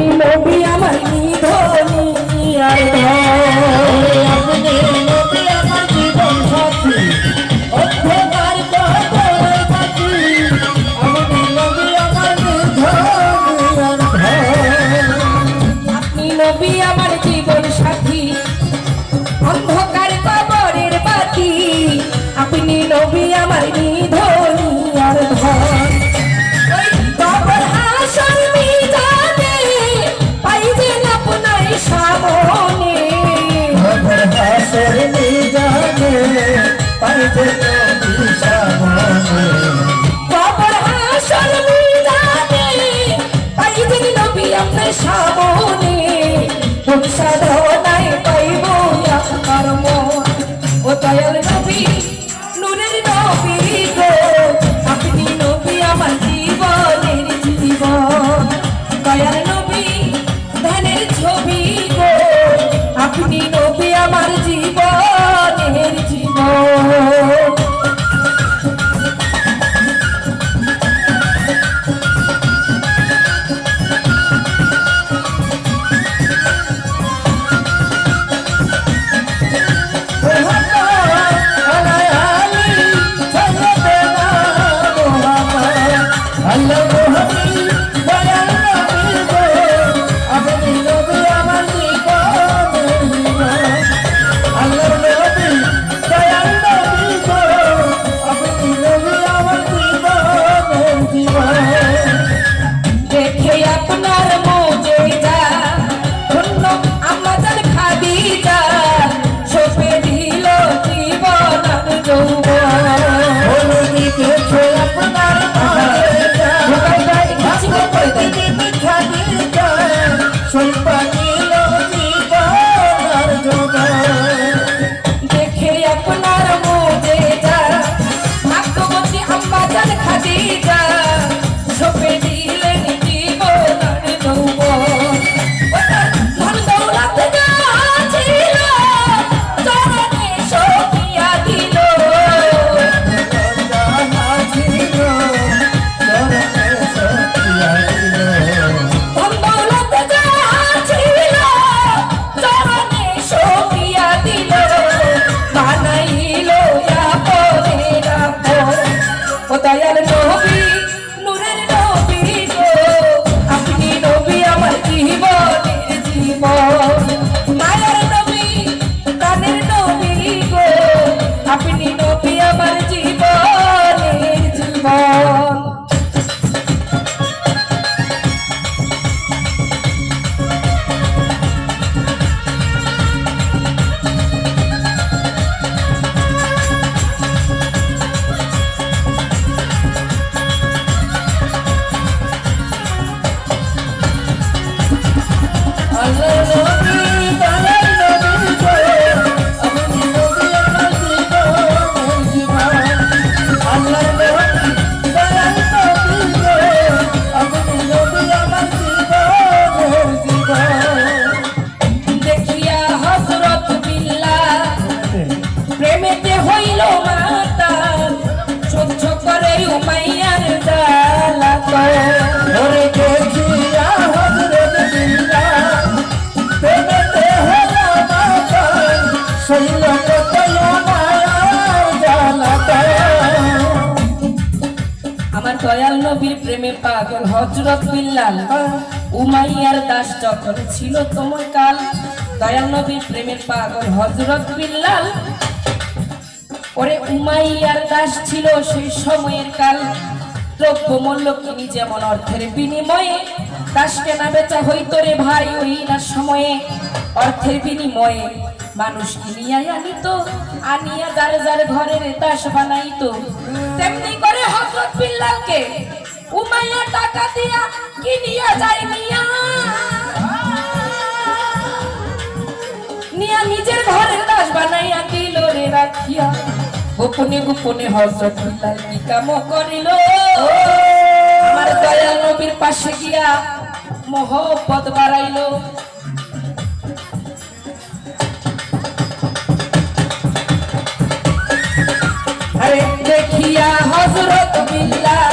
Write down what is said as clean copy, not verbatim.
আপনি নবী আমার নিধনি আর আপনি নবী আমার জীবন সাথী অন্ধকার কবরের বাতি আপনি নবী আমার নিধনি আর আপনি নবী আমার জীবন সাথী অন্ধকার কবরের বাতি আপনি নবী আমার নিধনি আর ধন ওই কবর হাসর মিজানে পাইবেন আপনার সামনে খবর হাসর মিজানে পাইবে নবী সামনে কবর হাসর মিজানে পাইবেন নবী আপনার সামনে কোন সাধনায় পাইব আপনার মন ও দয়াল নবী নূরের নবী গো আপনি নবী আমার জীবনের জীবন দয়াল নবী ধ্যানের ছবি গো আপনি নবী আমার জীবনের জীবন দেখে আপনার মজেদা ধন্য আমাদের খাদিজা সপে দিল জীবন আর যৌবন দেখে আপনার মজেদা ভাগ্যবতী আমাদের খাদিজা সপে দিলেন জীবন আর যৌবন ধন দৌলত যা ছিল চরণে সপিয়া দিল ধন দৌলত যা ছিল চরণে সপিয়া দিল বানাইল আপনের আপন ও দয়াল নবী নূরের নবী গো আপনি নবী আমার জীবনের জীবন মায়ের নবী প্রাণের নবী গো আপনি নবী আমার জীবনের জীবন দেখিয়া হযরত বিল্লাহ প্রেমেতে হইল মাতাল সহ্য করে উমাইয়ার জ্বালাতন আমার দয়াল নবীর প্রেমে পাগল হযরত বিল্লাল উমাইয়ার দাস যখন ছিল তোমার কাল দয়াল নবীর প্রেমের পাগল হযরত বিল্লাল ওরে উমাইয়ার দাস ছিল সেই সময়ের কাল দ্রব্য মূল্য কিনি যেমন অর্থের বিনিময়ে দাস কেনা বেচা হইতো রে ভাই ওই না সময়ে অর্থের বিনিময়ে মানুষ কিনিয়া আনিত আনিয়া যার যার ঘরের দাস বানাইতো তেমনি করে হযরত বিল্লালকে উমাইয়া টাকা দিয়া কিনিয়া যায় নিয়া নিজের ঘরের দাস বানাইয়া দিল রে রাখিয়া গোপনে গোপনে হযরত বিল্লাল কি কাম করিল আমার দয়াল নবীর পাশে গিয়া মোহব্বত বাড়াইলো দেখিয়া হযরত বিল্লাল